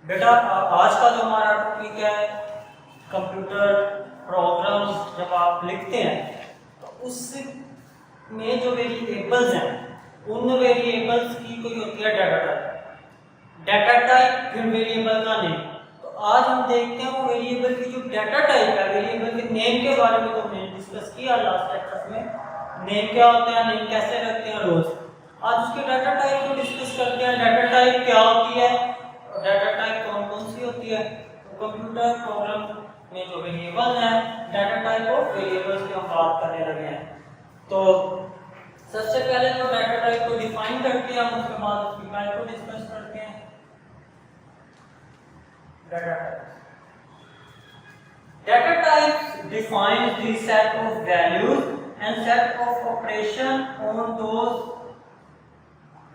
बेटा आज का जो हमारा टॉपिक है कंप्यूटर प्रोग्राम्स जब आप लिखते हैं तो उसमें जो वेरिएबल्स हैं उन वेरिएबल्स की कोई होती है डाटा टाइप फिर वेरिएबल का नेम। तो आज हम देखते हैं वो वेरिएबल की जो डाटा टाइप है, वेरिएबल के नेम के बारे में तो हमने डिस्कस किया लास्ट लेक्चर में। नेम क्या होता है, नेम कैसे रखते हैं रोज। आज उसके डाटा टाइप को डिस्कस करते हैं। डाटा टाइप क्या होती है, डाटा टाइप कौन कौन सी होती है। तो कंप्यूटर प्रोग्राम में जो वेरिएबल है, डाटा टाइप ऑफ वेरिएबल्स की हम बात करने लगे हैं। तो सबसे पहले जो डाटा टाइप को डिफाइन करते हैं हम, उसके बाद उसकी टाइप को डिस्कस करते हैं। Data types defines the set of values and set of operation on those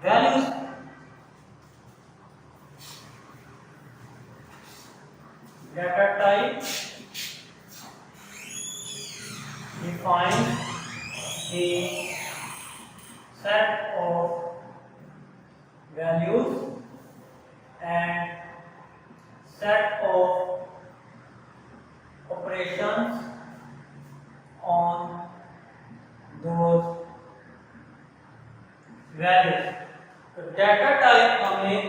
values. Data type defines the set of values and set of operations on those values. तो डाटा टाइप हमें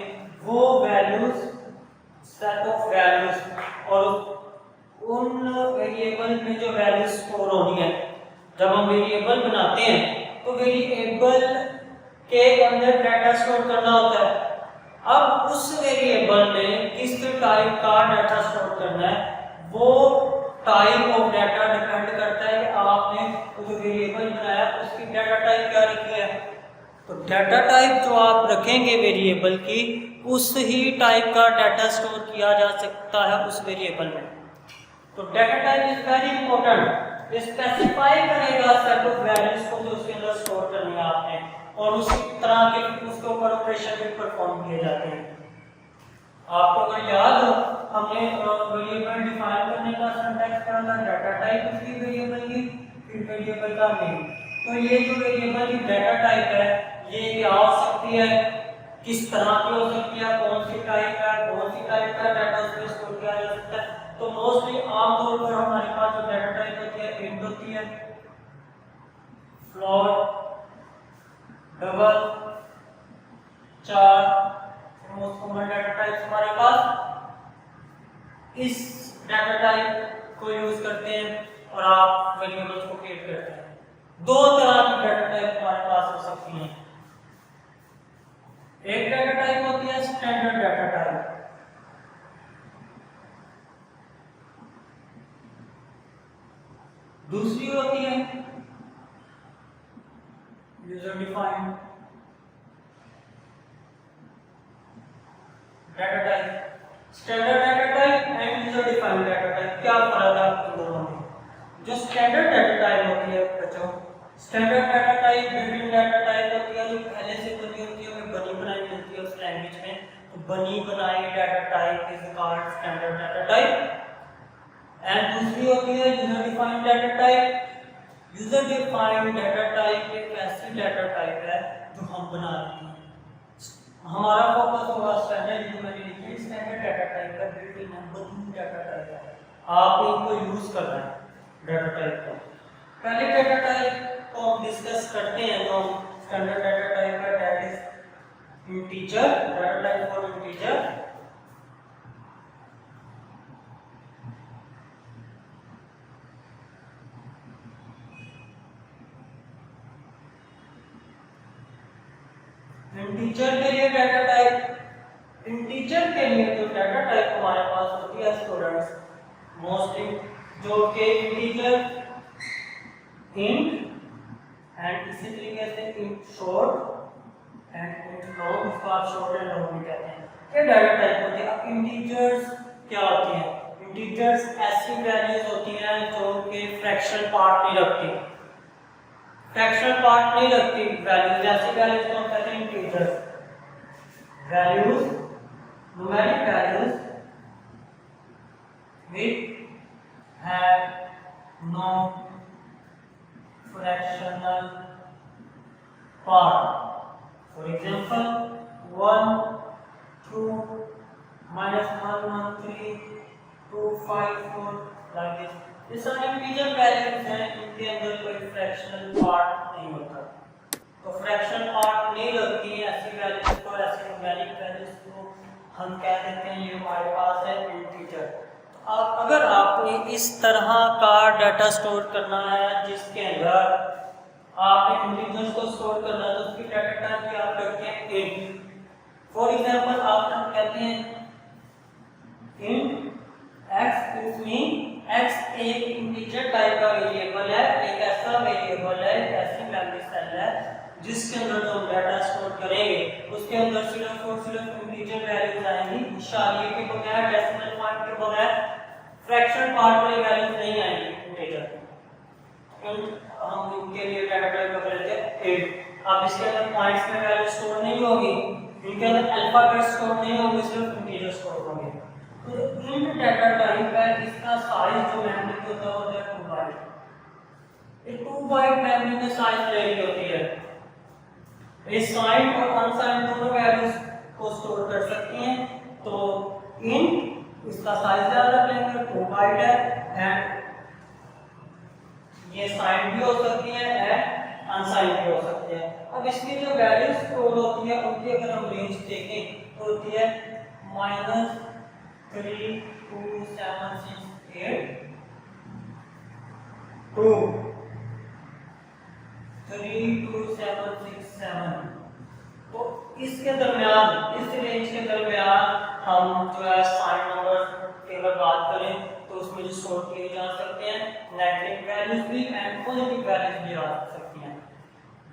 वो values, set of values और उन variable में जो values store होनी है। जब हम वेरिएबल बनाते हैं तो वेरिएबल के अंदर डाटा स्टोर करना होता है। अब उस वेरिएबल में किस टाइप का डाटा स्टोर करना है, वो टाइप ऑफ डाटा डिपेंड करता है कि आपने जो वेरिएबल बनाया उसकी डाटा टाइप क्या रखी है। तो डाटा टाइप जो आप रखेंगे वेरिएबल की, उस ही टाइप का डाटा स्टोर किया जा सकता है उस वेरिएबल में। तो data type is very important, specify करेगा सेट ऑफ वैल्यूज को जो उसके अंदर स्टोर करनी है आपने, और उसी तरह के उसके ऊपर ऑपरेशन भी परफॉर्म किए जाते हैं। आपको अगर याद हो, हमने वेरिएबल डिफाइन करने का सिंटैक्स पढ़ा था, डाटा टाइप उसकी वेरिएबल की, फिर वेरिएबल का नेम। तो ये जो वेरिएबल की डाटा टाइप है, ये क्या हो सकती है, किस तरह की हो सकती है, कौन सी टाइप है, कौन सी टाइप का डाटा उसमें स्टोर किया जा सकता है। तो मोस्टली आमतौर पर हमारे पास जो डाटा टाइप होती है, इंट होती है, फ्लोट, डबल, चार, मोस्ट कॉमन डाटा टाइप्स हमारे पास इस डाटा टाइप को यूज करते हैं और आप वेरिएबल्स को क्रिएट करते हैं। दो तरह की डाटा टाइप हमारे पास हो सकती हैं। एक डाटा टाइप होती है स्टैंडर्ड डाटा टाइप, दूसरी होती है user defined data type. Standard data type and user defined data type, क्या फर्क है इन दोनों में। जो स्टैंडर्ड डाटा टाइप होती है बच्चों, standard data type built-in data type होती है, जो पहले से बनी होती है, हमें बनी बनाई मिलती है उस लैंग्वेज में। तो बनी बनाई data type is called standard data type. And दूसरी होती है user defined data type. User defined data type एक ऐसी डाटा टाइप है जो हम बना रहे हैं। हमारा फोकस होगा स्टैंडर्ड, जो मैंने लिखी स्टैंडर्ड डाटा टाइप का बिल्ट-इन बनी डाटा टाइप है। आप इनको यूज करना है डाटा टाइप को। पहले डाटा टाइप को हम डिस्कस करते हैं, तो स्टैंडर्ड डाटा टाइप है, that is integer, data type for integer. Integer के लिए डाटा टाइप, इंटीजर के लिए जो डाटा टाइप हमारे पास होती है स्टूडेंट्स, मोस्टली जो के इंटीजर, इंट एंड इसी तरीके से int short and int long, इसको आप शॉर्ट एंड लॉन्ग भी कहते हैं। ये डाटा टाइप होती है। अब इंटीजर्स क्या होती हैं, इंटीजर्स ऐसी वैल्यूज होती हैं जो कि फ्रैक्शनल पार्ट नहीं रखती, फ्रैक्शनल पार्ट नहीं रखती वैल्यूज। ऐसी वैल्यूज को हम कहते हैं integers. Values, numeric values which have no fractional part. For example, 1, 2, -113,254 like this. ये सारे इंटीजर वैल्यूज हैं, इनके अंदर कोई फ्रैक्शनल पार्ट नहीं होता। तो फ्रैक्शन पार्ट नहीं लगती है ऐसी वैल्यूज को, ऐसे न्यूमेरिक वैल्यूज को हम कह देते हैं ये हमारे पास है इंटीजर। अब अगर आपने इस तरह का डाटा स्टोर करना है जिसके अंदर आपने इंटीजर्स को स्टोर करना है तो उसकी डाटा टाइप क्या आप रखते हैं इंट। फॉर एग्जांपल आप कहते हैं इंट x, इसमें x एक इंटीजर टाइप का वेरिएबल है, एक ऐसा वेरिएबल है, एक ऐसी मेमोरी सेल है जिसके अंदर जो डाटा स्टोर करेंगे उसके अंदर सिर्फ और सिर्फ इंटीजर वैल्यूज आएंगी, इशारे के बगैर, डेसिमल पॉइंट के बगैर, फ्रैक्शन पार्ट वाली वैल्यूज नहीं आएंगी इंटीजर। हम इनके लिए डाटा टाइप कर लेते हैं इंट। अब इसके अंदर पॉइंट्स में वैल्यू स्टोर नहीं होगी, इनके अंदर अल्फाबेट स्टोर नहीं होंगे, सिर्फ इंटीजर स्टोर होंगे। तो इंट डाटा टाइप है, इसका साइज जो मेमोरी में होता है 2 बाइट। ये 2 बाइट मेमोरी में साइज ले रही होती है। ये साइंड और अनसाइंड दोनों वैल्यूज को स्टोर कर सकती हैं। तो इंट इसका साइज याद रख लेंगे 2 बाइट है, एंड ये साइंड भी हो सकती है एंड अनसाइंड भी हो सकती है। अब इसकी जो वैल्यूज स्टोर होती है उनकी अगर हम रेंज देखें तो होती है -32768 टू 32767। तो इसके दरमियान, इस रेंज के दरमियान हम जो है साइन नंबर की अगर बात करें तो उसमें जो स्टोर किए जा सकते हैं नेगेटिव वैल्यूज भी एंड पॉजिटिव वैल्यूज भी आ सकती हैं।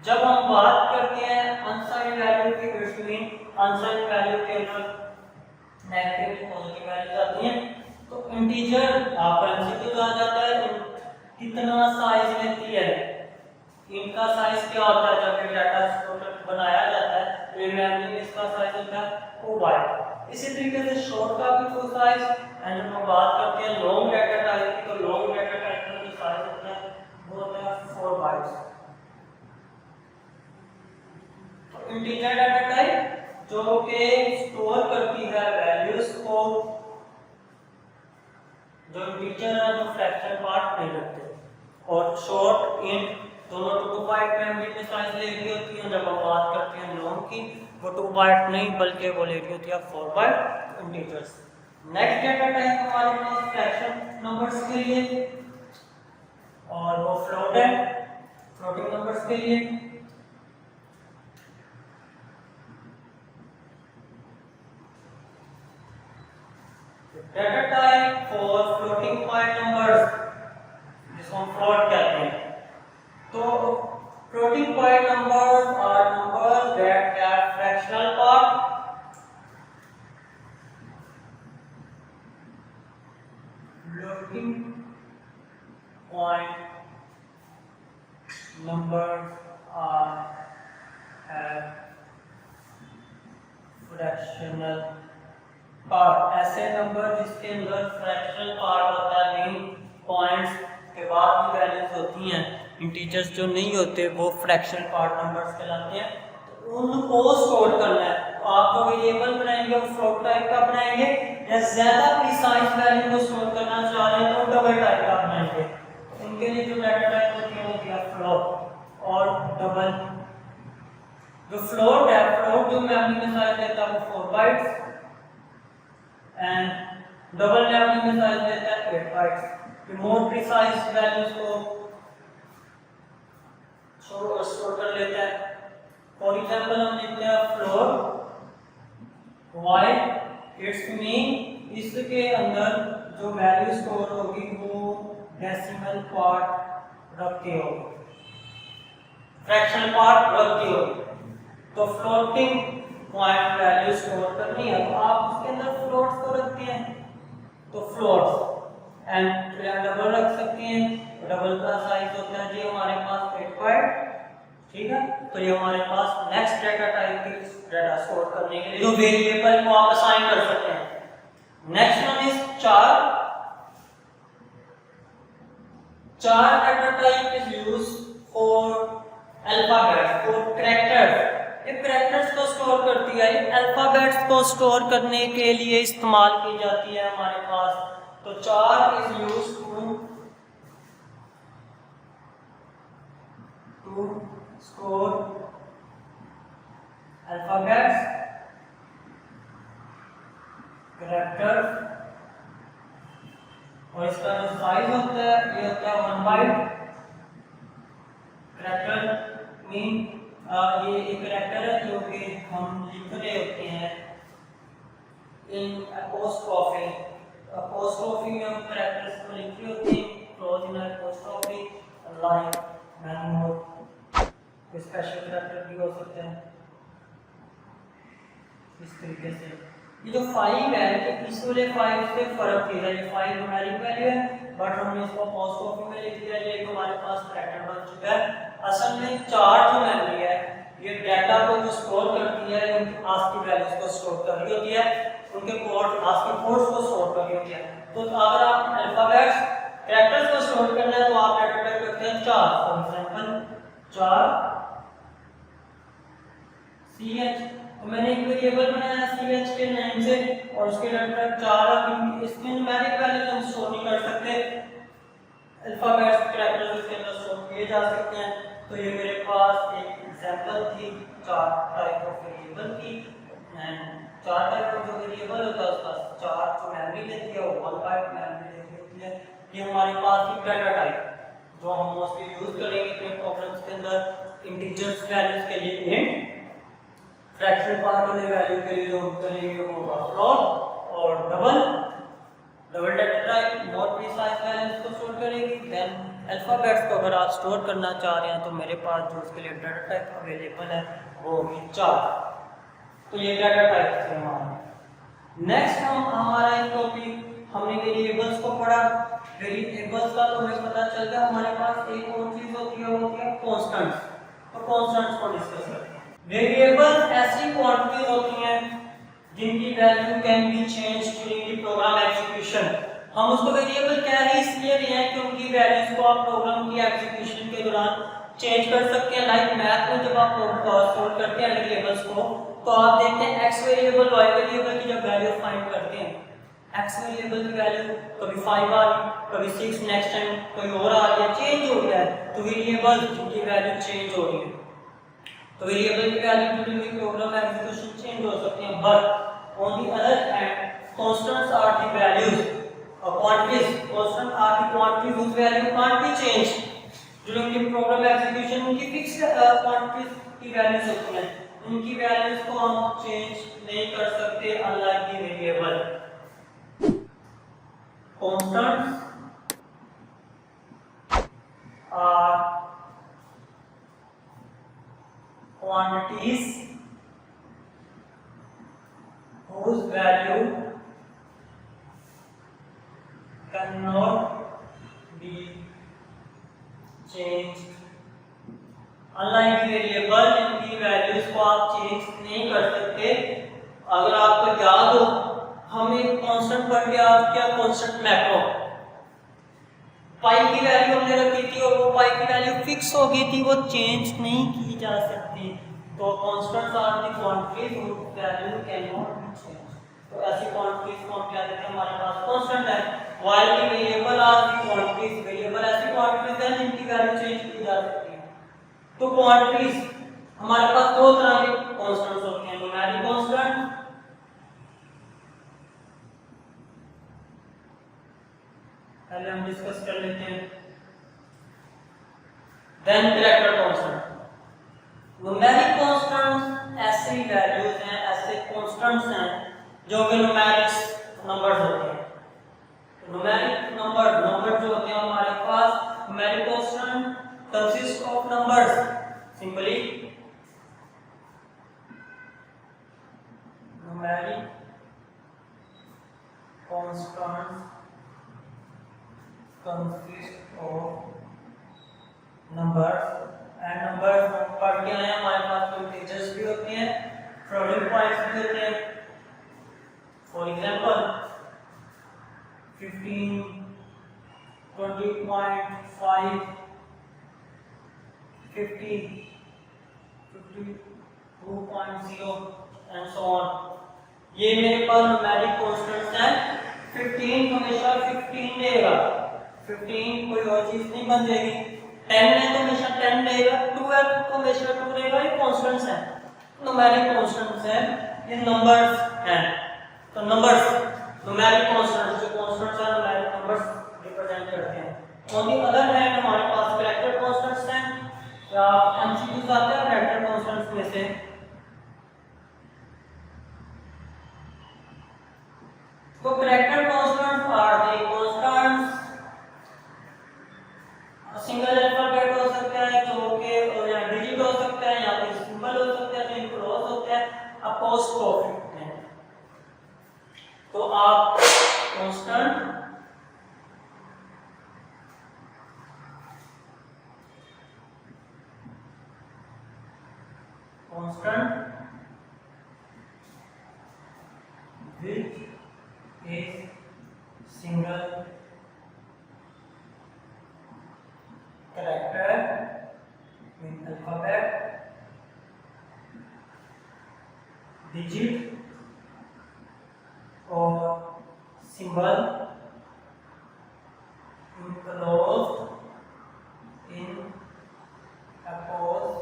जब हम बात करते हैं अनसाइंड वैल्यू की, बिटवीन अनसाइंड वैल्यू के अंदर नेगेटिव पॉजिटिव वैल्यूज आती हैं, तो इंटीजर आपका एमसीक्यू आ जाता है कितना साइज लेती है। इनका साइज क्या होता है जब ये डाटा स्टोर बनाया जाता है तो मेमोरी में इसका साइज होता है 2 बाइट। इसी तरीके से शॉर्ट का भी 2 साइज, एंड जब हम बात करते हैं लॉन्ग डाटा टाइप की तो लॉन्ग डाटा टाइप का जो साइज होता है वो होता है 4 बाइट्स। तो इंटीजर डाटा टाइप जो कि स्टोर करती है वैल्यूज को, जो इंटीजर है जो फ्रैक्शन पार्ट नहीं रखते, और शॉर्ट इंट दोनों 2 बाइट मेमोरी में साइज ले रही होती है। जब हम बात करते हैं लॉन्ग की वो 2 बाइट नहीं बल्कि वो ले रही होती है 4 byte integers. Next data type हमारे पास फ्रैक्शन नंबर्स के लिए, और वो फ्लोट है, फ्लोटिंग नंबर्स के लिए। Data type for floating point numbers जिसको हम फ्लोट कहते हैं। तो floating point numbers are numbers that have fractional part, floating point numbers are have fractional part। ऐसे नंबर जिसके अंदर फ्रैक्शनल पार्ट होता है, मीन पॉइंट्स के बाद भी वैल्यूज होती हैं, इंटीजर्स जो नहीं होते वो फ्रैक्शनल पार्ट नंबर्स कहलाते हैं। तो उनको स्टोर करना है तो आप जो वेरिएबल बनाएंगे वो फ्लोट टाइप का बनाएंगे, या ज्यादा प्रिसाइज वैल्यू को स्टोर करना चाह रहे हैं तो डबल टाइप का बनाएंगे। तो इनके लिए जो डाटा टाइप होती है वो क्या फ्लोट और डबल। जो फ्लोट है, फ्लोट जो मेमोरी में साइज लेता है वो 4 बाइट्स, एंड डबल मेमोरी में साइज लेता है 8 बाइट्स। मोर प्रिसाइज वैल्यूज को स्टोर कर लेता है। फॉर एग्जांपल हम लिखते हैं फ्लोट वाई, इट्स मीन इसके अंदर जो वैल्यू स्टोर होगी वो डेसिमल पार्ट रखती होगी, फ्रैक्शनल पार्ट रखती होगी। तो फ्लोटिंग पॉइंट वैल्यू स्टोर करनी है तो आप उसके अंदर फ्लोट्स को रखते हैं, तो फ्लोट्स एंड डबल रख सकते हैं। डबल का साइज होता है जी हमारे पास 8 बाइट, ठीक है। तो ये हमारे पास नेक्स्ट डाटा टाइप की डाटा स्टोर करने के लिए जो वेरिएबल को आप असाइन कर सकते हैं। नेक्स्ट वन इज चार data type is used for alphabet, for characters. ये कैरेक्टर्स को स्टोर करती है? अल्फ़ाबेट्स को स्टोर करने के लिए इस्तेमाल की जाती है हमारे पास। तो char is used to store alphabets, character, और इसका जो साइज होता है ये होता है 1 बाइट। कैरेक्टर मीन ये एक कैरेक्टर है जो कि हम लिख रहे होते हैं इन अपोस्ट्रोफी। अपोस्ट्रोफी में हम कैरेक्टर्स को लिख रहे होते हैं, close in apostrophe, like, manual, कोई स्पेशल कैरेक्टर भी हो सकता है इस तरीके से। ये जो 5 है कि इस वाले 5 से फर्क थी, ये 5 न्यूमेरिक वैल्यू है बट हमने इसको अपोस्ट्रोफी में लिख दिया, ये हमारे पास कैरेक्टर बन चुका है। असल में 4 जो मेमोरी है ये डाटा को जो स्टोर करती है, उनकी आस्की वैल्यूज को स्टोर कर रही होती है, उनके कोड आस्की कोड्स को स्टोर कर रही होती है। तो अगर आप अल्फाबेट्स कैरेक्टर्स को स्टोर करना है तो आप डाटा टाइप करते हैं 4। फॉर एग्जांपल 4 ch, तो मैंने एक वेरिएबल बनाया ch के नाम से और उसके डाटा 4। इसमें न्यूमेरिक वैल्यूज हम स्टोर नहीं कर सकते, अल्फाबेट्स कैरेक्टर्स इसके अंदर स्टोर किए जा सकते हैं। तो ये मेरे पास एक एग्जांपल थी 4 टाइप ऑफ वेरिएबल की, एंड 4 टाइप ऑफ जो वेरिएबल होता है उसका 4 जो मेमोरी लेती है वो 1 बाइट मेमोरी लेती होती है। ये हमारे पास की डाटा टाइप जो हम मोस्टली यूज करेंगे अपने प्रोग्राम्स के अंदर इंटीजर्स वैल्यूज के लिए, इंट, फ्रैक्शनल पार्ट वाले वैल्यू के लिए जो हम करेंगे वो होगा फ्लोट, और double data type more precise values को स्टोर करेगी। देन अल्फाबेट्स को अगर आप स्टोर करना चाह रहे हैं तो मेरे पास जो उसके लिए डाटा टाइप अवेलेबल है वो होगी 4। तो ये डाटा टाइप थे हमारे। नेक्स्ट हमारा एक टॉपिक हमने वेरिएबल्स को पढ़ा। वेरिएबल्स का तो हमें पता चल गया, हमारे पास एक और चीज होती है वो होती है कांस्टेंट्स। तो कांस्टेंट्स को डिस्कस करते हैं। वेरिएबल्स ऐसी क्वांटिटीज होती हैं जिनकी value can be change during the program execution. हम उसको वेरिएबल कह रहे हैं इसलिए रहे हैं कि उनकी वैल्यूज को आप प्रोग्राम की एग्जीक्यूशन के दौरान चेंज कर सकते हैं। लाइक मैथ में जब आप स्टोर करते हैं वेरिएबल्स को तो आप देखते हैं x वेरिएबल y वेरिएबल की जब वैल्यू फाइंड करते हैं, x वेरिएबल की वैल्यू कभी 5 आ रही, कभी 6, नेक्स्ट टाइम कोई और आ रही है, चेंज हो गया है। तो वेरिएबल की वैल्यू चेंज हो रही है, तो वेरिएबल की value during program execution change हो सकती है। But on the other hand constants are the values और quantities, constant are the quantities whose value can't be changed during the program execution। उनकी फिक्स्ड क्वांटिटीज की values होती हैं, उनकी values को हम चेंज नहीं कर सकते unlike the variable. Constants are quantities whose value cannot be changed। Unlike variable इनकी वैल्यूज को आप चेंज नहीं कर सकते। अगर आपको याद हो हम एक कांस्टेंट पढ़ के आज क्या कांस्टेंट मैक्रो, पाई की वैल्यू हमने रखी थी और वो पाई की वैल्यू फिक्स हो गई थी, वो चेंज नहीं की जा सकती। तो constants are the quantities whose value cannot be changed। तो ऐसी क्वांटिटीज को हम क्या कहते हैं, हमारे पास कांस्टेंट है। while the variable are the quantities, variable ऐसी क्वांटिटीज हैं जिनकी वैल्यू चेंज की जा सकती है। तो क्वांटिटीज हमारे पास दो तरह के कांस्टेंट्स होते हैं, न्यूमेरिक कांस्टेंट, पहले हम डिस्कस कर लेते हैं, then character constant. Numeric constants ऐसी वैल्यूज हैं, ऐसे कांस्टेंट्स हैं जो कि न्यूमेरिक्स नंबर्स होते हैं। न्यूमेरिक नंबर जो होते हैं हमारे पास, numeric constant consist of numbers, simply numeric constants consist of numbers, and numbers पढ़ के आए हमारे पास इंटीजर्स भी होते हैं, फ्लोटिंग पॉइंट्स भी होते हैं। For example 15, 20.5, 50, 2.0 and so on. ये मेरे पास न्यूमेरिक कांस्टेंट्स हैं। 15 हमेशा 15 देगा, 15 कोई और चीज नहीं बन जाएगी। 10 है तो हमेशा 10 देगा, 12 तो हमेशा 2 देगा। ये कांस्टेंट्स हैं, न्यूमेरिक कांस्टेंट्स हैं, ये नंबर्स हैं। तो नंबर्स न्यूमेरिक कांस्टेंट्स, जो कांस्टेंट्स हैं न्यूमेरिक नंबर्स रिप्रेजेंट करते हैं। ऑन दी अदर हैंड हमारे पास कैरेक्टर कांस्टेंट्स हैं, या एमसीक्यूज आते हैं कैरेक्टर कांस्टेंट्स में से। तो character constants are the constants, single alphabet हो सकता है जो कि या डिजिट हो सकता है, या फिर सिंबल हो सकता है, जो क्रॉस होता है, अपोस्ट्रोफी है। तो आप constant which is single character with alphabet, digit or symbol enclosed in apostrophe।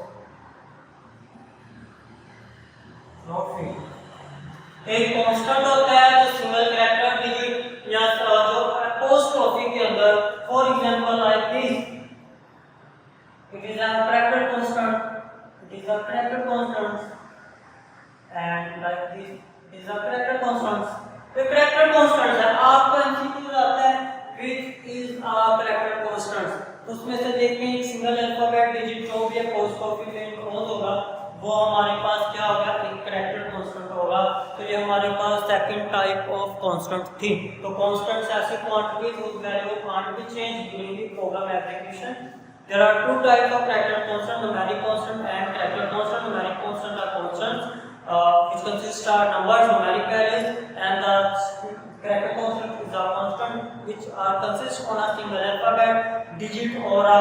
एक कांस्टेंट होता है जो सिंगल कैरेक्टर, डिजिट या जो अपोस्ट्रोफी के अंदर, for example like this, it is a character constant, it is a character constant, and like this is a character constant. तो character constant है, आपको एमसीक्यू आता है which is a character constant. तो उसमें से देखें सिंगल अल्फाबेट, डिजिट जो भी अपोस्ट्रोफी में इनक्लोज होगा वो हमारे पास क्या होगा, एक कैरेक्टर कांस्टेंट होगा। तो ये हमारे पास सेकंड टाइप ऑफ कांस्टेंट थी। तो कांस्टेंट्स ऐसे quantities whose value can't be changed during the program execution। There are two types of character constant, numeric constant and character constant। Numeric constant are constants which consist of numbers, numeric values, and the character constant is a constant which consist on a single alphabet, digit or a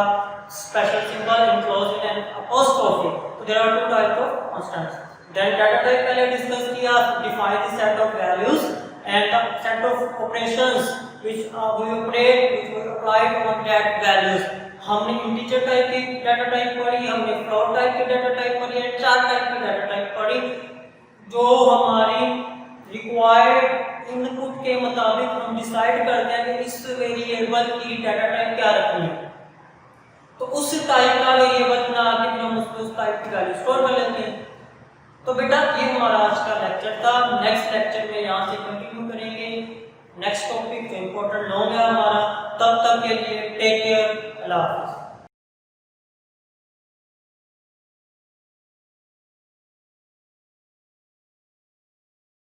special symbol enclosed in an apostrophe। So there are two types of constants। Then data type पहले discuss किया, define the set of values and the set of operations which we operate, which we applied on that values। हमने integer type की data type पढ़ी, हमने float type की data type पढ़ी, चार type की डाटा टाइप पढ़ी, जो हमारी रिक्वायर्ड इनपुट के मुताबिक हम डिसाइड करते हैं कि इस वेरिएबल की डाटा टाइप क्या रखनी है। तो उस टाइप का वेरिएबल बना के फिर हम उसमें उस टाइप की वैल्यू स्टोर कर लेते हैं। तो बेटा ये हमारा आज का लेक्चर था। नेक्स्ट लेक्चर में यहाँ से कंटिन्यू करेंगे। नेक्स्ट टॉपिक जो इम्पोर्टेंट लॉन्ग है हमारा। तब तक के लिए टेक केयर, अल्लाह हाफ़िज़।